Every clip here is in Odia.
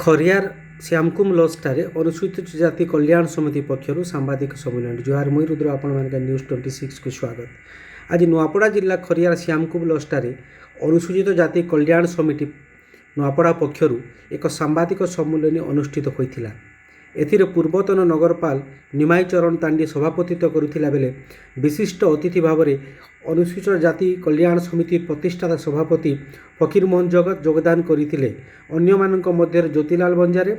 ଖରିଆର ଶ୍ୟାମକୁମ ଲଜଠାରେ ଅନୁସୂଚିତ ଜାତି କଲ୍ୟାଣ ସମିତି ପକ୍ଷରୁ ସାମ୍ବାଦିକ ସମ୍ମିଳନୀ। ଜୁହାର ମୁଇଁ ରୁଦ୍ର ଆପଣମାନଙ୍କ ନ୍ୟୁଜ୍ 26କୁ ସ୍ୱାଗତ। ଆଜି ନୂଆପଡ଼ା ଜିଲ୍ଲା ଖରିଆର ଶ୍ୟାମକୁମ ଲଜଠାରେ ଅନୁସୂଚିତ ଜାତି କଲ୍ୟାଣ ସମିତି ନୂଆପଡ଼ା ପକ୍ଷରୁ ଏକ ସାମ୍ବାଦିକ ସମ୍ମିଳନୀ ଅନୁଷ୍ଠିତ ହୋଇଥିଲା। ଏଥିରେ ପୂର୍ବତନ ନଗରପାଳ ନିମାଇ ଚରଣ ତାଣ୍ଡି ସଭାପତିତ୍ୱ କରୁଥିଲା ବେଳେ ବିଶିଷ୍ଟ ଅତିଥି ଭାବରେ ଅନୁସୂଚିତ ଜାତି କଲ୍ୟାଣ ସମିତି ପ୍ରତିଷ୍ଠାତା ସଭାପତି ଫକୀର ମୋହନ ଜଗତ ଯୋଗଦାନ କରିଥିଲେ। ଅନ୍ୟମାନଙ୍କ ମଧ୍ୟରେ ଜ୍ୟୋତିଲାଲ ବଞ୍ଜାରେ,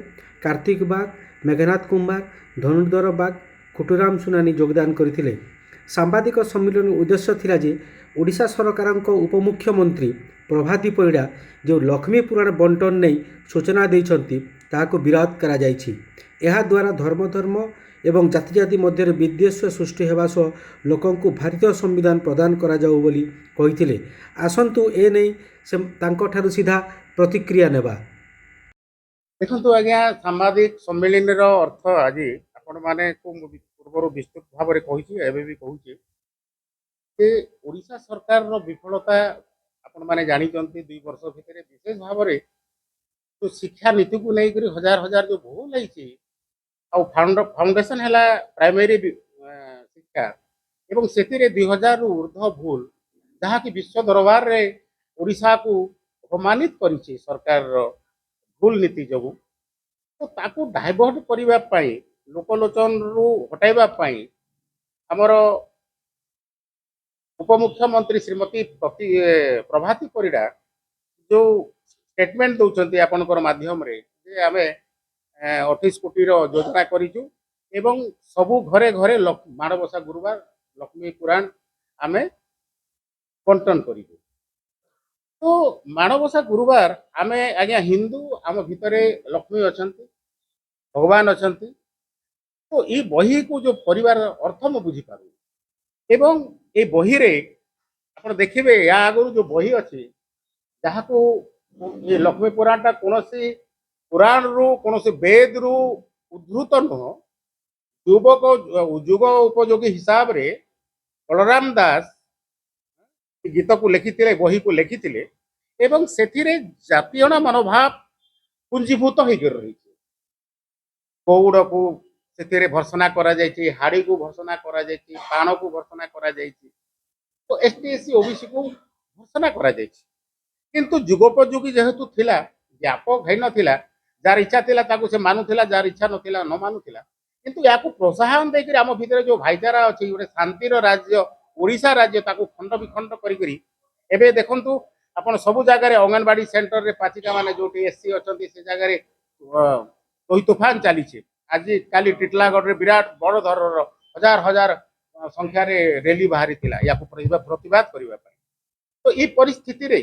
କାର୍ତ୍ତିକ ବାଗ, ମେଘନାଥ କୁମ୍ଭାର, ଧନୁର୍ଦ୍ଧର ବାଗ, କୁଟୁରାମ ସୁନାନୀ ଯୋଗଦାନ କରିଥିଲେ। ସାମ୍ବାଦିକ ସମ୍ମିଳନୀର ଉଦ୍ଦେଶ୍ୟ ଥିଲା ଯେ ଓଡ଼ିଶା ସରକାରଙ୍କ ଉପମୁଖ୍ୟମନ୍ତ୍ରୀ ପ୍ରଭାତୀ ପରିଡ଼ା ଯେଉଁ ଲକ୍ଷ୍ମୀ ପୁରାଣ ବଣ୍ଟନ ନେଇ ସୂଚନା ଦେଇଛନ୍ତି ତାହାକୁ ବିରୋଧ କରାଯାଇଛି। ଏହାଦ୍ୱାରା ଧର୍ମ ଏବଂ ଜାତି ମଧ୍ୟରେ ବିଦ୍ୱେଷ ସୃଷ୍ଟି ହେବା ସହ ଲୋକଙ୍କୁ ଭାରତୀୟ ସମ୍ବିଧାନ ପ୍ରଦାନ କରାଯାଉ ବୋଲି କହିଥିଲେ। ଆସନ୍ତୁ ଏ ନେଇ ତାଙ୍କଠାରୁ ସିଧା ପ୍ରତିକ୍ରିୟା ନେବା। ଦେଖନ୍ତୁ ଆଜ୍ଞା, ସାମ୍ବାଦିକ ସମ୍ମିଳନୀର ଅର୍ଥ ଆଜି ଆପଣମାନଙ୍କୁ ପୂର୍ବରୁ ବିସ୍ତୃତ ଭାବରେ କହିଛି, ଏବେ ବି କହୁଛି ଯେ ଓଡ଼ିଶା ସରକାରର ବିଫଳତା ଆପଣମାନେ ଜାଣିଛନ୍ତି। 2 ବର୍ଷ ଭିତରେ ବିଶେଷ ଭାବରେ ଯେଉଁ ଶିକ୍ଷା ନୀତିକୁ ନେଇକରି ହଜାର ହଜାର ଯେଉଁ ଭୁଲ ହେଇଛି, ଆଉ ଫାଉଣ୍ଡେସନ ହେଲା ପ୍ରାଇମେରୀ ଶିକ୍ଷା, ଏବଂ ସେଥିରେ 2000ରୁ ଉର୍ଦ୍ଧ୍ୱ ଭୁଲ, ଯାହାକି ବିଶ୍ୱ ଦରବାରରେ ଓଡ଼ିଶାକୁ ଅପମାନିତ କରିଛି ସରକାରର ଭୁଲ ନୀତି ଯୋଗୁଁ। ତ ତାକୁ ଡାଇଭର୍ଟ କରିବା ପାଇଁ, ଲୋକଲୋଚନରୁ ହଟାଇବା ପାଇଁ ଆମର ଉପମୁଖ୍ୟମନ୍ତ୍ରୀ ଶ୍ରୀମତୀ ପ୍ରଭାତୀ ପରିଡ଼ା ଯେଉଁ ଷ୍ଟେଟମେଣ୍ଟ ଦେଉଛନ୍ତି ଆପଣଙ୍କର ମାଧ୍ୟମରେ ଯେ ଆମେ 28 କୋଟିର ଯୋଜନା କରିଛୁ ଏବଂ ସବୁ ଘରେ ଘରେ ମାଣବସା ଗୁରୁବାର ଲକ୍ଷ୍ମୀ ପୁରାଣ ଆମେ ବଣ୍ଟନ କରିବୁ। ତ ମାଣବସା ଗୁରୁବାର ଆମେ ଆଜ୍ଞା ହିନ୍ଦୁ, ଆମ ଭିତରେ ଲକ୍ଷ୍ମୀ ଅଛନ୍ତି, ଭଗବାନ ଅଛନ୍ତି। ତ ଏଇ ବହିକୁ ଯେଉଁ ପରିବାର ଅର୍ଥ ମୁଁ ବୁଝିପାରୁନି। ଏବଂ এই ବହିରେ ଆପଣ ଦେଖିବେ ୟା ଆଗରୁ ଯେଉଁ ବହି ଅଛି, ଯାହାକୁ ଏ ଲକ୍ଷ୍ମୀ ପୁରାଣଟା କୌଣସି ପୁରାଣରୁ କୌଣସି ବେଦରୁ ଉଦ୍ଧୃତ ନୁହଁ, ଯୁଗ ଉପଯୋଗୀ ହିସାବରେ ବଳରାମ ଦାସ ଗୀତକୁ ଲେଖିଥିଲେ, ବହିକୁ ଲେଖିଥିଲେ ଏବଂ ସେଥିରେ ଜାତୀୟଣ ମନୋଭାବ ପୁଞ୍ଜୀଭୂତ ହେଇକି ରହିଛି। ଗଉଡ଼କୁ ସେଥିରେ ଭର୍ସନା କରାଯାଇଛି, ହାଡ଼ିକୁ ଭର୍ସନା କରାଯାଇଛି, ପାଣକୁ ଭର୍ସନା କରାଯାଇଛି, ତ ST SC OBCକୁ ଭର୍ସନା କରାଯାଇଛି। କିନ୍ତୁ ଯୁଗୋପଯୋଗୀ ଯେହେତୁ ଥିଲା, ବ୍ୟାପକ ହେଇନଥିଲା, ଯାହାର ଇଚ୍ଛା ଥିଲା ତାକୁ ସେ ମାନୁଥିଲା, ଯାହାର ଇଚ୍ଛା ନଥିଲା ନ ମାନୁଥିଲା। କିନ୍ତୁ ୟାକୁ ପ୍ରୋତ୍ସାହନ ଦେଇକରି ଆମ ଭିତରେ ଯେଉଁ ଭାଇଚାରା ଅଛି, ଗୋଟେ ଶାନ୍ତିର ରାଜ୍ୟ ଓଡ଼ିଶା ରାଜ୍ୟ, ତାକୁ ଖଣ୍ଡ ବିଖଣ୍ଡ କରିକରି ଏବେ ଦେଖନ୍ତୁ ଆପଣ ସବୁ ଜାଗାରେ ଅଙ୍ଗନବାଡ଼ି ସେଣ୍ଟରରେ ପାଚିକା ମାନେ ଯେଉଁଠି SC ଅଛନ୍ତି ସେ ଜାଗାରେ ତୋହି ତୁଫାନ ଚାଲିଛି। ଆଜି କାଲି ଟିଟଲାଗଡ଼ରେ ବିରାଟ ବଡ଼ ଧରଣର ହଜାର ହଜାର ସଂଖ୍ୟାରେ ରେଲି ବାହାରିଥିଲା ୟାକୁ ପ୍ରତିବାଦ କରିବା ପାଇଁ। ତ ଏଇ ପରିସ୍ଥିତିରେ,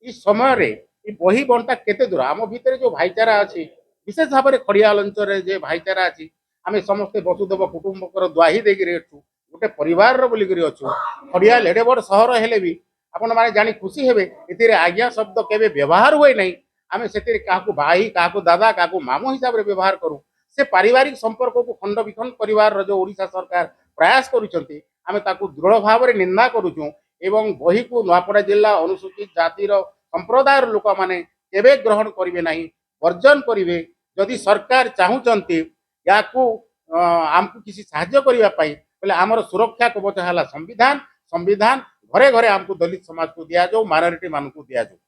এই ସମୟରେ এই ବହି ବଣ୍ଟା କେତେ ଦୂର ଆମ ଭିତରେ ଯେଉଁ ଭାଇଚାରା ଅଛି, ବିଶେଷ ଭାବରେ ଖଡ଼ିଆଳ ଅଞ୍ଚଳରେ ଯେ ଭାଇଚାରା ଅଛି, ଆମେ ସମସ୍ତେ ବସୁଦେବ କୁଟୁମ୍ବକର ଦ୍ୱାହି ଦେଇକିରି ଅଛୁ, ଗୋଟେ ପରିବାରର ବୋଲିକିରି ଅଛୁ। ଖଡ଼ିଆଳ ଏଡ଼େ ବଡ଼ ସହର ହେଲେ ବି ଆପଣମାନେ ଜାଣି ଖୁସି ହେବେ ଏଥିରେ ଆଜ୍ଞା ଶବ୍ଦ କେବେ ବ୍ୟବହାର ହୁଏ ନାହିଁ। ଆମେ ସେଥିରେ କାହାକୁ ଭାଇ, କାହାକୁ ଦାଦା, କାହାକୁ ମାମୁଁ ହିସାବରେ ବ୍ୟବହାର କରୁ। ସେ ପାରିବାରିକ ସମ୍ପର୍କକୁ ଖଣ୍ଡ ବିଖଣ୍ଡ କରିବାର ଯେଉଁ ଓଡ଼ିଶା ସରକାର ପ୍ରୟାସ କରୁଛନ୍ତି, ଆମେ ତାକୁ ଦୃଢ଼ ଭାବରେ ନିନ୍ଦା କରୁଛୁ ଏବଂ ବହିକୁ ନୂଆପଡ଼ା ଜିଲ୍ଲା ଅନୁସୂଚିତ ଜାତିର ସମ୍ପ୍ରଦାୟର ଲୋକମାନେ କେବେ ଗ୍ରହଣ କରିବେ ନାହିଁ, ବର୍ଜନ କରିବେ। ଯଦି ସରକାର ଚାହୁଁଛନ୍ତି ୟାକୁ ଆମକୁ କିଛି ସାହାଯ୍ୟ କରିବା ପାଇଁ, ବୋଲେ ଆମର ସୁରକ୍ଷା କବଚ ହେଲା ସମ୍ବିଧାନ। ସମ୍ବିଧାନ ଘରେ ଘରେ ଆମକୁ ଦଲିତ ସମାଜକୁ ଦିଆଯାଉ, ମାଇନରିଟି ମାନଙ୍କୁ ଦିଆଯାଉ।